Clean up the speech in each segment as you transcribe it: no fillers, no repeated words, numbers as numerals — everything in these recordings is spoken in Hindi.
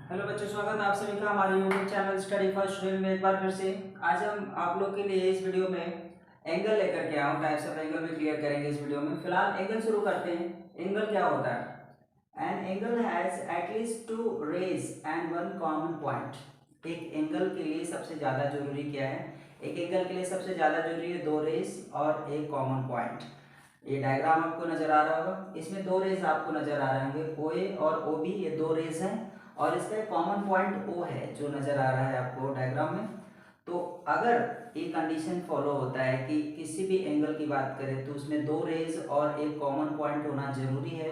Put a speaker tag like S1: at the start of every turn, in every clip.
S1: हेलो बच्चों, स्वागत है आप सभी का हमारे YouTube channel study for student में एक बार फिर से। आज हम आप लोग के लिए इस वीडियो में एंगल लेकर के आया हूँ। टाइप्स ऑफ एंगल भी क्लियर करेंगे इस वीडियो में। फिलहाल एंगल शुरू करते हैं। एंगल क्या होता है? An angle has at least two rays and one common point. एक एंगल के लिए सबसे ज़्यादा जरूरी क्या है? एक एंगल के लिए सबसे ज़्यादा जरूरी है दो रेज और एक कॉमन पॉइंट। ये डायग्राम आपको नजर आ रहा होगा, इसमें दो रेज आपको नजर आ रहे होंगे, ओ ए और ओ बी, ये दो रेज हैं और इसका एक कॉमन पॉइंट ओ है जो नजर आ रहा है आपको डायग्राम में। तो अगर ये कंडीशन फॉलो होता है कि किसी भी एंगल की बात करें तो उसमें दो रेज और एक कॉमन पॉइंट होना जरूरी है।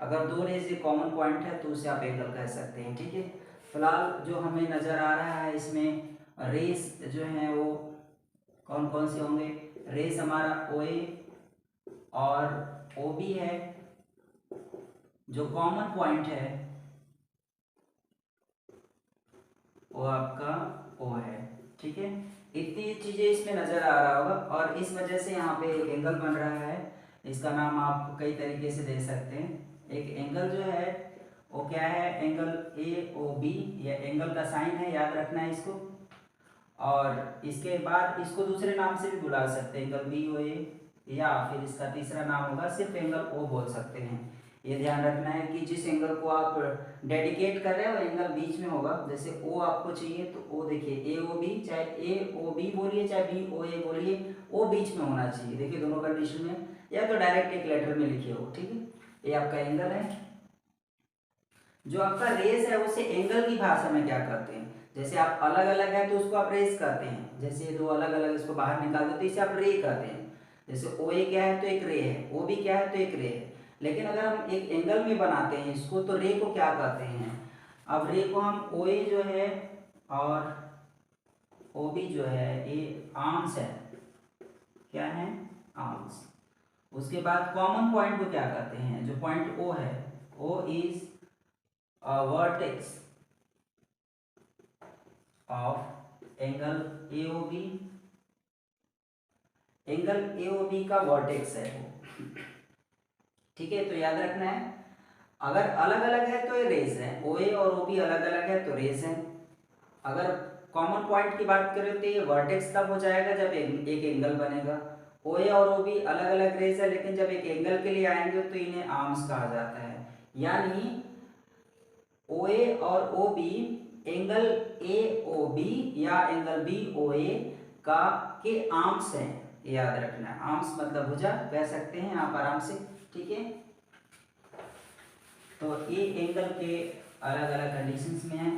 S1: अगर दो रेज एक कॉमन पॉइंट है तो उसे आप एंगल कह सकते हैं, ठीक है। फिलहाल जो हमें नजर आ रहा है इसमें रेज जो है वो कौन कौन से होंगे? रेज हमारा ओ ए और ओ बी है। जो कॉमन पॉइंट है वो आपका ओ है, ठीक है। इतनी चीजें इसमें नजर आ रहा होगा और इस वजह से यहाँ पे एक एंगल बन रहा है। इसका नाम आप कई तरीके से दे सकते हैं। एक एंगल जो है वो क्या है? Angle A O B. ये एंगल का साइन है, याद रखना है इसको। और इसके बाद इसको दूसरे नाम से भी बुला सकते हैं, एंगल बी ओ ए, या फिर इसका तीसरा नाम होगा सिर्फ एंगल ओ बोल सकते हैं। ये ध्यान रखना है कि जिस एंगल को आप डेडिकेट कर रहे हैं वो एंगल बीच में होगा। जैसे ओ आपको चाहिए तो ओ देखिए ए ओ बी, चाहे ए ओ बी बोलिए चाहे बी ओ ए बोलिए, ओ बीच में होना चाहिए। देखिए दोनों कंडीशन में, या तो डायरेक्ट एक लेटर में लिखिए हो, ठीक है। ये आपका एंगल है। जो आपका रेस है उसे एंगल की भाषा में क्या करते हैं? जैसे आप अलग अलग है तो उसको आप रेस कहते हैं। जैसे दो अलग अलग इसको बाहर निकाल दो तो इसे आप रे कहते हैं। जैसे ओ ए क्या है तो एक रे है, ओ बी क्या है तो एक रे है। लेकिन अगर हम एक एंगल में बनाते हैं इसको तो रे को क्या कहते हैं? अब रे को हम ओ ए जो है और ओ बी जो है ये आर्म्स है। क्या है? आर्म्स। उसके बाद कॉमन पॉइंट को क्या कहते हैं? जो पॉइंट ओ है, O is vertex of angle AOB। Angle AOB का वर्टेक्स है वो, ठीक है। तो याद रखना है, अगर अलग अलग है तो ये रेज है, OA और OB अलग अलग है तो रेज है। अगर कॉमन पॉइंट की बात करें तो ये वर्टेक्स तब हो जाएगा जब एक एंगल बनेगा। OA और OB अलग अलग रेज है, लेकिन जब एक एंगल के लिए आएंगे तो इन्हें आर्म्स कहा जाता है। यानी OA और OB एंगल AOB या एंगल BOA का के आर्म्स हैं। याद रखना है, आर्म्स मतलब भुजा कह सकते हैं आप आराम से, ठीक है। तो ये एंगल के अलग अलग कंडीशंस में है।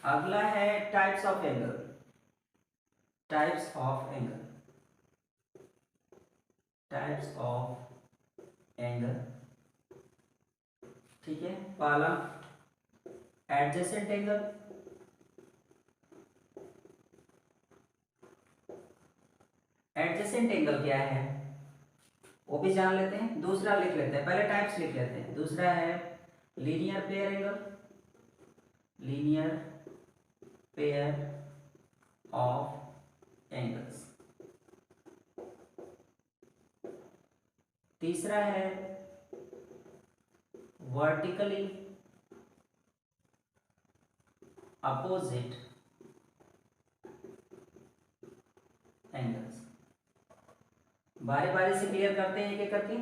S1: अगला है types of angle. Types of angle, types of angle, ठीक है। पहला एडजेसेंट एंगल। एडजेसेंट एंगल क्या है वो भी जान लेते हैं। दूसरा लिख लेते हैं, पहले टाइप्स लिख लेते हैं। दूसरा है linear pair angle, linear pair of angles. तीसरा है वर्टिकली अपोजिट एंगल्स। बारी बारी से क्लियर करते हैं एक एक करके।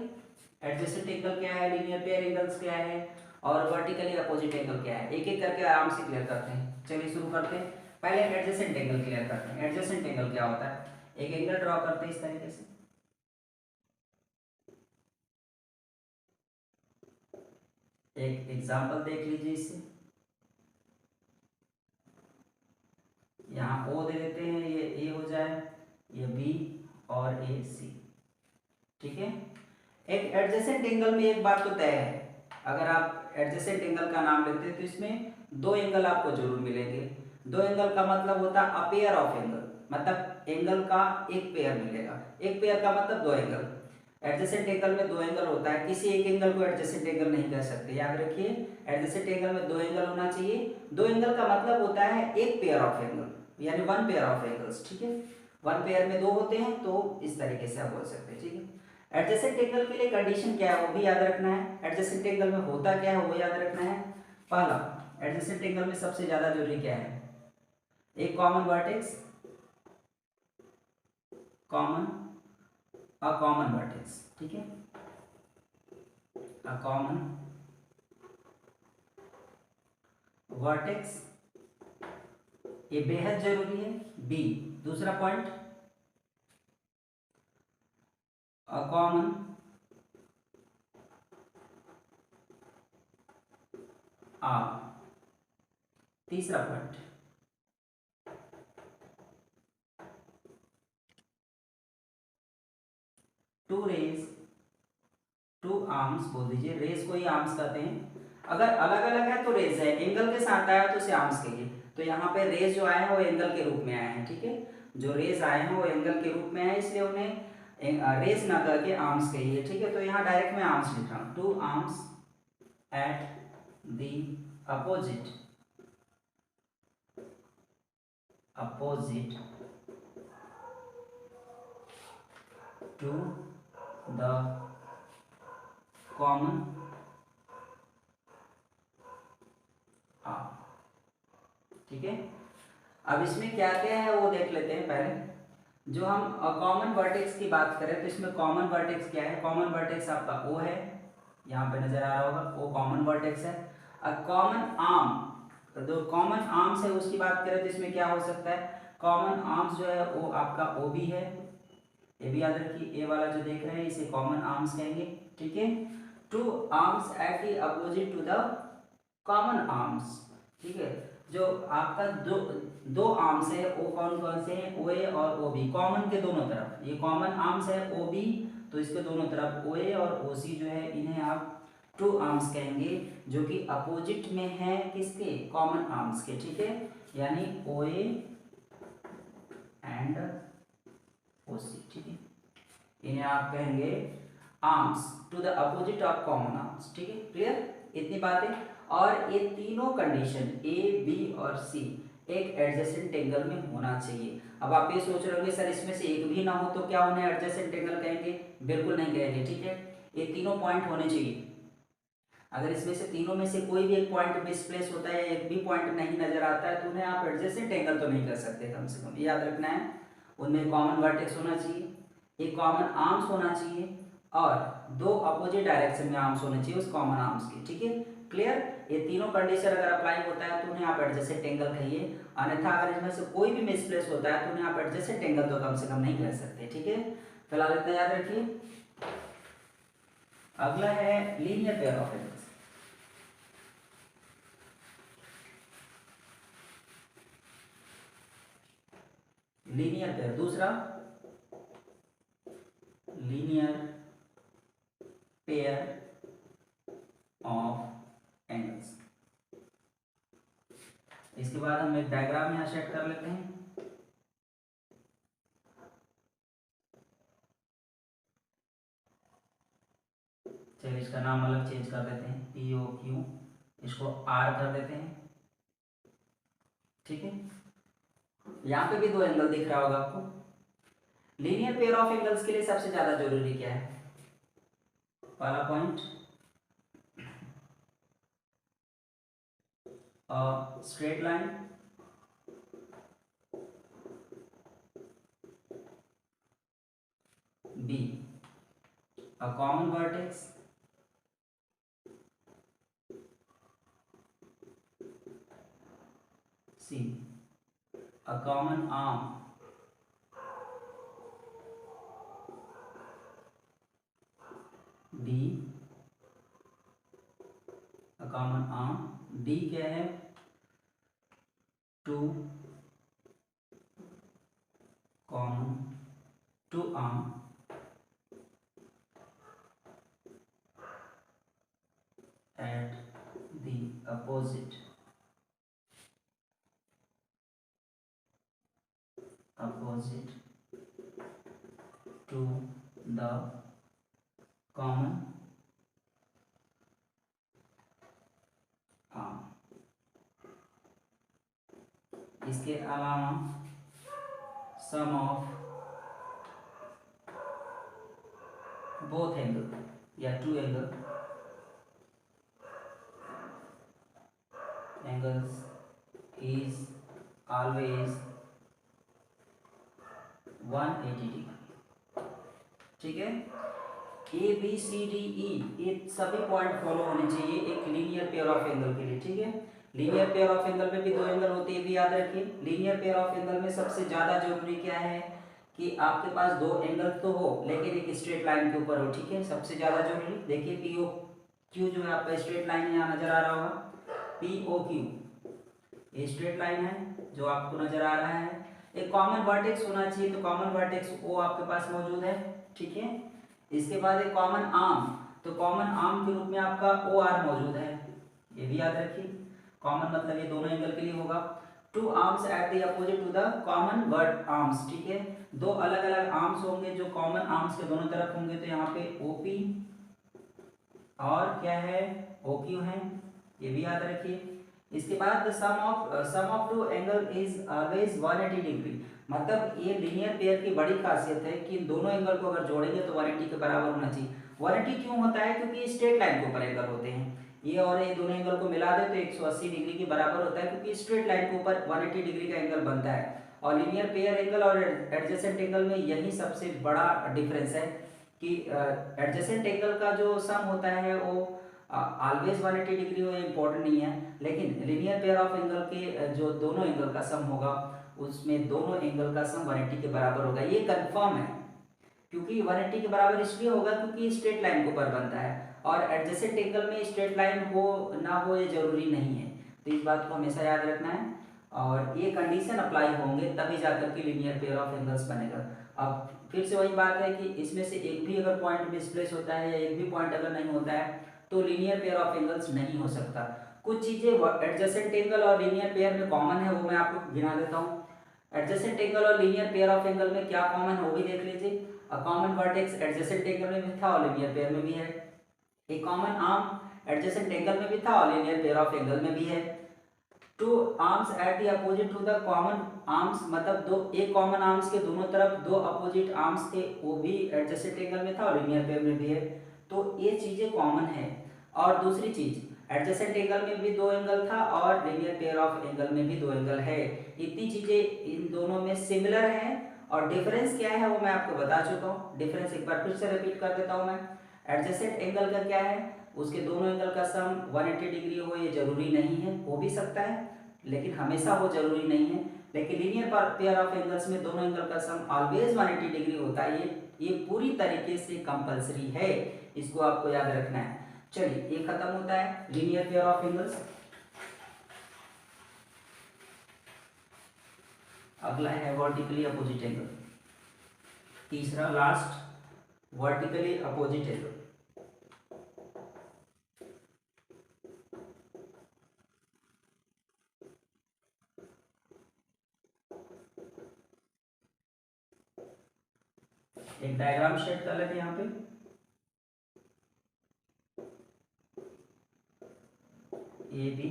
S1: एडजेसेंट एंगल क्या है, लीनियर पेयर एंगल्स क्या है और वर्टिकली अपोजिट एंगल क्या है, एक एक करके आराम से क्लियर करते हैं। चलिए शुरू करते हैं। पहले एडजेसेंट एंगल क्लियर करते हैं। एडजेसेंट एंगल क्या होता है? एक एंगल ड्रॉ करते हैं इस तरीके से। एक एग्जांपल देख लीजिए इससे। यहाँ O दे देते हैं, ये A हो जाए, ये B और ये C, ठीक है। एक एडजेसेंट एंगल में एक बात तो तय है, अगर आप एडजेसेंट एंगल का नाम लेते हैं तो इसमें दो एंगल आपको जरूर मिलेंगे। दो एंगल का मतलब होता है अ पेयर ऑफ एंगल, मतलब एंगल का एक पेयर मिलेगा। एक पेयर का मतलब दो एंगल। एडजेसेंट एंगल में दो एंगल होता है, किसी एक एंगल को एडजेसेंट एंगल नहीं कह सकते, याद रखिए। एडजेसेंट एंगल में दो एंगल होना चाहिए। दो एंगल का मतलब होता है एक पेयर ऑफ एंगल, यानी वन पेयर ऑफ एंगल्स, ठीक है। वन पेयर में दो होते हैं तो इस तरीके से आप बोल सकते हैं, ठीक है। एडजेसेंट एंगल के लिए कंडीशन क्या है वो भी याद रखना है। एडजेसेंट एंगल में होता क्या है वो याद रखना है। पहला, एडजेसेंट एंगल में सबसे ज्यादा जरूरी क्या है, एक कॉमन वर्टेक्स, कॉमन अ कॉमन वर्टेक्स, ठीक है, अ कॉमन वर्टेक्स, ये बेहद जरूरी है। बी, दूसरा पॉइंट, अ कॉमन आर्म, तीसरा point, two rays, two arms बोल दीजिए, रेज को ही आर्म्स कहते हैं। अगर अलग अलग है तो रेज है, एंगल के साथ आया तो उसे आर्म्स कहिए। तो यहाँ पे रेज जो आए हैं वो एंगल के रूप में आए हैं, ठीक है, जो रेज आए हैं वो एंगल के रूप में आए, इसलिए उन्हें रेज ना करके आर्म्स कहिए, ठीक है। तो यहाँ डायरेक्ट मैं आर्म्स लिख रहा हूँ, two arms at the opposite, opposite to the common arm, ठीक है। अब इसमें क्या क्या है वो देख लेते हैं पहले। जो हम कॉमन वर्टेक्स की बात करें तो इसमें कॉमन वर्टेक्स क्या है, कॉमन वर्टेक्स आपका ओ है, यहाँ पे नजर आ रहा होगा, ओ कॉमन वर्टेक्स है। कॉमन आर्म, तो जो कॉमन आर्म्स है उसकी बात करें तो इसमें क्या हो सकता है, कॉमन आर्म्स जो है वो आपका ओ भी है, ये भी याद रखिए, ए वाला जो देख रहे हैं इसे कॉमन आर्म्स कहेंगे, ठीक है। Two arms at the opposite to the common arms, ठीक है। जो आपका दो दो आर्म्स है वो कौन कौन से हैं, ओ ए और ओ बी, कॉमन के दोनों तरफ, ये कॉमन आर्म्स है ओ बी, तो इसके दोनों तरफ ओ ए और ओ सी जो है इन्हें आप टू आर्म्स कहेंगे, जो कि अपोजिट में है किसके, कॉमन आर्म्स के, ठीक है, यानी ओ ए एंड ओ सी, ठीक है, इन्हें आप कहेंगे arms to the opposite of common arms, ठीक है, क्लियर इतनी बातें। और ये तीनों कंडीशन ए बी और सी एक एडजेसेंट एंगल में होना चाहिए। अब आप ये सोच रहे होंगे सर इसमें से एक भी ना हो तो क्या उन्हें एडजेसेंट एंगल कहेंगे, बिल्कुल नहीं कहेंगे, ठीक है, ये तीनों पॉइंट होने चाहिए। अगर इसमें से तीनों में से कोई भी एक पॉइंट मिसप्लेस होता है, एक भी पॉइंट नहीं नजर आता है, तो उन्हें आप एडजेसेंट एंगल तो नहीं कर सकते, कम से कम याद रखना है। उनमें कॉमन वर्टेक्स होना चाहिए, एक कॉमन आर्म्स होना चाहिए, और दो अपोजिट डायरेक्शन में आर्म्स होने चाहिए उस कॉमन आर्म्स के, ठीक है, क्लियर। ये तीनों कंडीशन अगर अप्लाई होता है तो उन्हें आप एडजेसेंट एंगल कहिए, अन्यथा अगर इसमें से कोई भी मिसप्लेस होता है तो उन्हें आप एडजेसेंट एंगल तो कम से कम नहीं कह सकते, ठीक है। फिलहाल इतना याद रखिए। अगला है linear pair of angles. Linear pair, दूसरा लीनियर पेयर ऑफ एंगल्स। इसके बाद हम एक डायग्राम यहां सेट कर लेते हैं। चलिए इसका नाम अलग चेंज कर देते हैं, पी ओ क्यू, इसको आर कर देते हैं, ठीक है। यहाँ पे भी दो एंगल दिख रहा होगा आपको। लीनियर पेयर ऑफ एंगल्स के लिए सबसे ज्यादा जरूरी क्या है, पहला point, straight line, B a common vertex, C a common arm, D a common arm, D क्या है, two common two arm at the opposite to the common arm। इसके अलावा sum of both angle या two angles is always 180 degree. ठीक है, A B C D E ये सभी पॉइंट फॉलो होने चाहिए एक लीनियर पेयर ऑफ एंगल के लिए। ठीक है, लीनियर पेयर ऑफ एंगल में भी दो एंगल होते हैं, भी याद रखिए। लीनियर पेयर ऑफ एंगल में सबसे ज्यादा जरूरी क्या है कि आपके पास दो एंगल तो हो लेकिन एक स्ट्रेट लाइन के ऊपर हो। ठीक है, सबसे ज्यादा जरूरी। देखिए पी ओ क्यू जो है आपका स्ट्रेट लाइन यहाँ नजर आ रहा होगा, पी ओ क्यू ये स्ट्रेट लाइन है जो आपको नजर आ रहा है। एक कॉमन वर्टेक्स होना चाहिए, तो कॉमन वर्टेक्स ओ आपके पास मौजूद है। ठीक है, इसके बाद एक कॉमन आर्म, तो कॉमन आर्म के रूप में आपका ओ आर मौजूद है, ये भी याद रखिए। कॉमन मतलब ये दोनों एंगल के लिए होगा। Two arms at the opposite to the common vert arms. ठीक है, दो अलग अलग आर्म्स होंगे जो कॉमन आर्म्स के दोनों तरफ होंगे, तो यहाँ पे ओपी और क्या है ओक्यू है, ये भी याद रखिए। इसके बाद sum of two angle is always 180 degree, मतलब ये लीनियर पेयर की बड़ी खासियत है कि दोनों एंगल को अगर जोड़ेंगे तो 180 के बराबर होना चाहिए। 180 क्यों होता है? क्योंकि स्ट्रेट लाइन के ऊपर एंगल होते हैं, ये और ये दोनों एंगल को मिला दे तो 180 डिग्री के बराबर होता है, क्योंकि स्ट्रेट लाइन के ऊपर 180 डिग्री का एंगल बनता है। और लीनियर पेयर एंगल और एडजेसेंट एंगल में यही सबसे बड़ा डिफरेंस है कि एडजेसेंट एंगल का जो सम होता है वो ऑलवेज 180 डिग्री हो, इम्पोर्टेंट नहीं है, लेकिन लीनियर पेयर ऑफ एंगल के जो दोनों एंगल का सम होगा उसमें दोनों एंगल का सम 180 के बराबर होगा, ये कंफर्म है। क्योंकि 180 के बराबर इसलिए होगा क्योंकि स्ट्रेट लाइन के ऊपर बनता है, और एडजेसेंट एंगल में स्ट्रेट लाइन हो ना हो ये जरूरी नहीं है, तो इस बात को हमेशा याद रखना है। और ये कंडीशन अप्लाई होंगे तभी जाकर के लीनियर पेयर ऑफ एंगल्स बनेगा। अब फिर से वही बात है कि इसमें से एक भी अगर पॉइंट मिसप्लेस होता है या एक भी पॉइंट अगर नहीं होता है तो लीनियर पेयर ऑफ एंगल्स नहीं हो सकता। कुछ चीजें एडजेसेंट एंगल और लीनियर पेयर में कॉमन है, वो मैं आपको गिना देता हूँ। एडजेसेंट एंगल और लीनियर पेयर ऑफ एंगल में क्या कॉमन है वो भी देख लीजिए। कॉमन वर्टेक्स एडजेसेंट एंगल में भी था और लीनियर पेयर में भी है। एक कॉमन आर्म एडजेसेंट एंगल में भी था और लीनियर पेयर ऑफ एंगल में भी है। Two arms at the opposite to the common arms, मतलब दो एक कॉमन आर्म्स के दोनों तरफ दो अपोजिट आर्म्स थे, वो भी एडजेसेंट एंगल में था और लीनियर पेयर में भी है, तो ये चीजें कॉमन है। और दूसरी चीज, एडजेसेंट एंगल में भी दो एंगल था और लीनियर पेयर ऑफ एंगल में भी दो एंगल है। इतनी चीजें इन दोनों में सिमिलर हैं, और डिफरेंस क्या है वो मैं आपको बता चुका हूँ। डिफरेंस एक बार फिर से रिपीट कर देता हूँ मैं। एडजेसेंट एंगल का क्या है, उसके दोनों एंगल का सम 180 डिग्री हो ये जरूरी नहीं है, हो भी सकता है लेकिन हमेशा हो जरूरी नहीं है। लेकिन लीनियर पेयर ऑफ एंगल्स में दोनों एंगल का सम ऑलवेज 180 डिग्री होता है, ये पूरी तरीके से कंपलसरी है, इसको आपको याद रखना है। चलिए ये खत्म होता है लीनियर पेयर ऑफ एंगल्स। अगला है वर्टिकली अपोजिट एंगल, तीसरा लास्ट वर्टिकली अपोजिट एंगल। एक डायग्राम सेट कर लेते हैं यहाँ पे। ए बी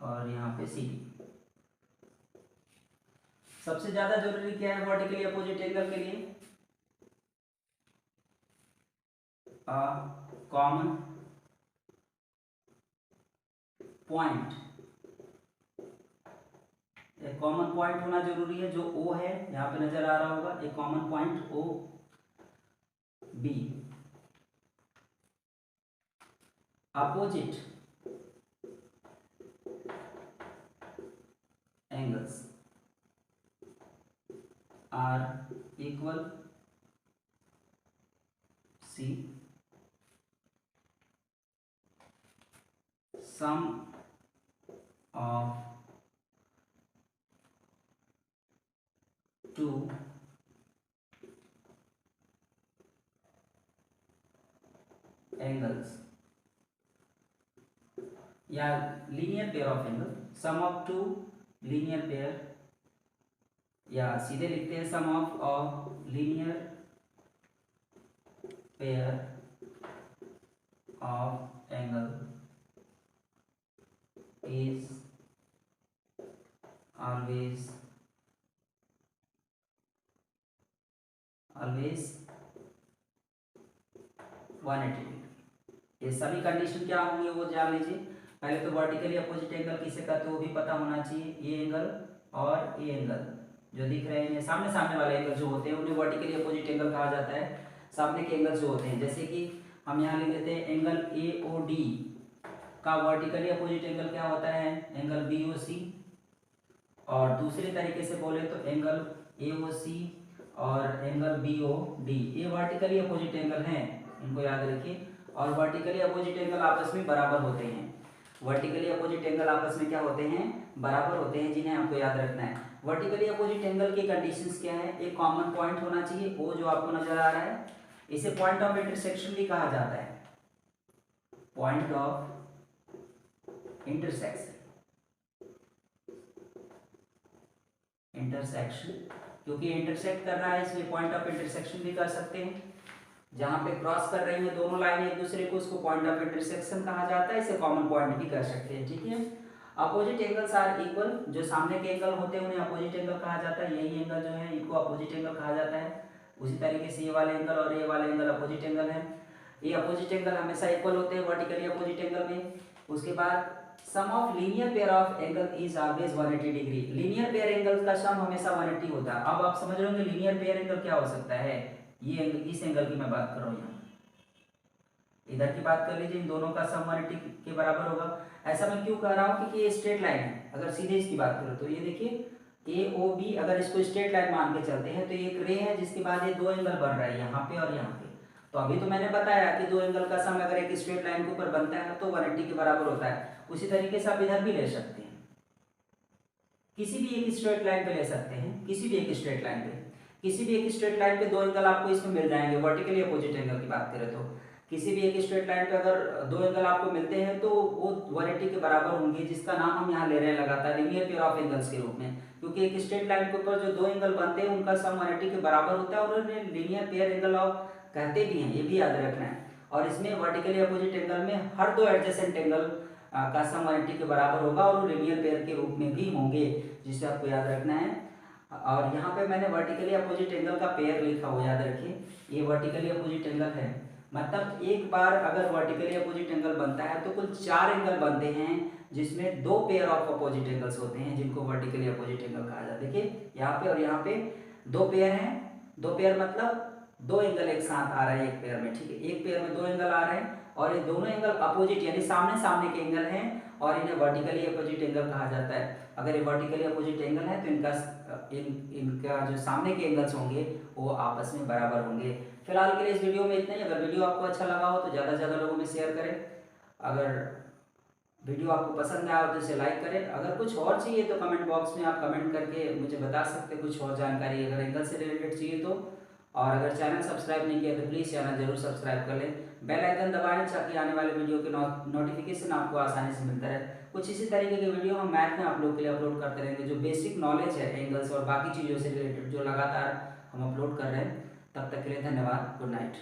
S1: और यहाँ पे सी डी। सबसे ज्यादा जरूरी क्या है वर्टिकली अपोजिट एंगल के लिए? कॉमन पॉइंट, एक कॉमन पॉइंट होना जरूरी है जो ओ है, यहाँ पे नजर आ रहा होगा एक common point O B. Opposite angles are equal C, sum of two angles, या linear pair of angle, sum of two linear pair, या सीधे लिखते हैं sum of linear pair of angle is always 180 degree. ये सभी कंडीशन क्या होंगे वो जान लीजिए। पहले तो वर्टिकली अपोजिट एंगल किसे कहते हैं वो भी पता होना चाहिए। ये एंगल और ये एंगल जो दिख रहे हैं सामने सामने वाले एंगल जो होते हैं उन्हें वर्टिकली अपोजिट एंगल कहा जाता है। सामने के एंगल जो होते हैं, जैसे कि हम यहाँ लिख लेते हैं एंगल AOD का वर्टिकली अपोजिट एंगल क्या होता है, एंगल BOC। और दूसरे तरीके से बोले तो एंगल AOC और एंगल BOD, ये वर्टिकली अपोजिट एंगल हैं, इनको याद रखिए। और वर्टिकली अपोजिट एंगल आपस में बराबर होते हैं। वर्टिकली अपोजिट एंगल आपस में क्या होते हैं, बराबर होते हैं, जिन्हें आपको याद रखना है। वर्टिकली अपोजिट एंगल की कंडीशंस क्या है, एक कॉमन पॉइंट होना चाहिए, वो जो आपको नजर आ रहा है, इसे पॉइंट ऑफ इंटरसेक्शन भी कहा जाता है, पॉइंट ऑफ इंटरसेक्शन। क्योंकि इंटरसेक्ट कर रहा है इसलिए पॉइंट ऑफ इंटरसेक्शन भी कर सकते हैं। जहां पे क्रॉस कर रही है दोनों लाइन एक दूसरे को, उसको पॉइंट ऑफ इंटरसेक्शन कहा जाता है, इसे कॉमन पॉइंट भी कर सकते हैं, ठीक है। अपोजिट एंगल्स आर इक्वल, जो सामने के एंगल होते हैं उन्हें अपोजिट एंगल कहा जाता है। यही एंगल जो है इनको अपोजिट एंगल कहा जाता है। उसी तरीके से ये वाले एंगल और ये वाले एंगल अपोजिट एंगल है। ये अपोजिट एंगल हमेशा इक्वल होते हैं वर्टिकली अपोजिट एंगल में। उसके बाद sum of linear pair of angle is always 180 degree. Linear pair angle का सम हमेशा 180 होता है। अब आप समझ रहे होंगे लीनियर पेयर एंगल क्या हो सकता है। ये एंगल, इस एंगल की मैं बात कर रहा हूँ, यहाँ इधर की बात कर लीजिए, इन दोनों का सम 180 के बराबर होगा। ऐसा मैं क्यों कह रहा हूँ, क्योंकि ये स्ट्रेट लाइन है। अगर सीधे इसकी बात करो तो ये देखिए AOB, अगर इसको स्ट्रेट लाइन मान के चलते हैं तो ये एक रे है जिसके बाद ये दो एंगल बन रहा है, यहाँ पे और यहाँ पे। तो अभी तो मैंने बताया कि दो एंगल का सम अगर एक स्ट्रेट लाइन के ऊपर बनता है तो 180 के बराबर होता है। उसी तरीके से आप इधर भी ले सकते हैं, किसी भी एक स्ट्रेट लाइन पे ले सकते हैं, किसी भी एक स्ट्रेट लाइन पे, किसी भी एक स्ट्रेट लाइन पे दो एंगल आपको इसमें मिल जाएंगे। वर्टिकली अपोजिट एंगल की बात करें तो किसी भी एक स्ट्रेट लाइन पे अगर दो एंगल आपको मिलते हैं तो वो 180 के बराबर होंगे, जिसका नाम हम यहाँ ले रहे हैं लगातार लीनियर पेयर ऑफ एंगल्स के रूप में। क्योंकि एक स्ट्रेट लाइन के ऊपर जो दो एंगल बनते हैं उनका सम 180 के बराबर होता है और उन्हें लीनियर पेयर एंगल ऑफ कहते भी हैं, ये भी याद रखना है। और इसमें वर्टिकली अपोजिट एंगल में हर दो एडजेसेंट एंगल का सम 180 के बराबर होगा और वो लीनियर पेयर के रूप में भी होंगे, जिसे आपको याद रखना है। और यहाँ पे मैंने वर्टिकली अपोजिट एंगल का पेयर लिखा हो, याद रखिए ये वर्टिकली अपोजिट एंगल है। मतलब एक बार अगर वर्टिकली अपोजिट एंगल बनता है तो कुल 4 एंगल बनते हैं, जिसमें दो पेयर ऑफ अपोजिट एंगल्स होते हैं जिनको वर्टिकली अपोजिट एंगल कहा जाता है। देखिए यहाँ पे और यहाँ पे दो पेयर हैं, दो पेयर मतलब दो एंगल एक साथ आ रहे हैं एक पेयर में, ठीक है। एक पेयर में दो एंगल आ रहे हैं और ये दोनों एंगल अपोजिट यानी सामने सामने के एंगल हैं और इन्हें वर्टिकली अपोजिट एंगल कहा जाता है। अगर ये वर्टिकली अपोजिट एंगल है तो इनका जो सामने के एंगल्स होंगे वो आपस में बराबर होंगे। फिलहाल के लिए इस वीडियो में इतना ही। अगर वीडियो आपको अच्छा लगा हो तो ज़्यादा से ज़्यादा लोगों में शेयर करें। अगर वीडियो आपको पसंद आया हो तो इसे लाइक करें। अगर कुछ और चाहिए तो कमेंट बॉक्स में आप कमेंट करके मुझे बता सकते हैं, कुछ और जानकारी अगर एंगल से रिलेटेड चाहिए तो। और अगर चैनल सब्सक्राइब नहीं किया तो प्लीज़ चैनल जरूर सब्सक्राइब कर लें, बेल आइकन दबाएं ताकि आने वाले वीडियो के नोटिफिकेशन आपको आसानी से मिलता रहे। कुछ इसी तरीके के वीडियो हम मैथ में आप लोग के लिए अपलोड करते रहेंगे, जो बेसिक नॉलेज है एंगल्स और बाकी चीज़ों से रिलेटेड जो लगातार हम अपलोड कर रहे हैं। तब तक के लिए धन्यवाद, गुड नाइट।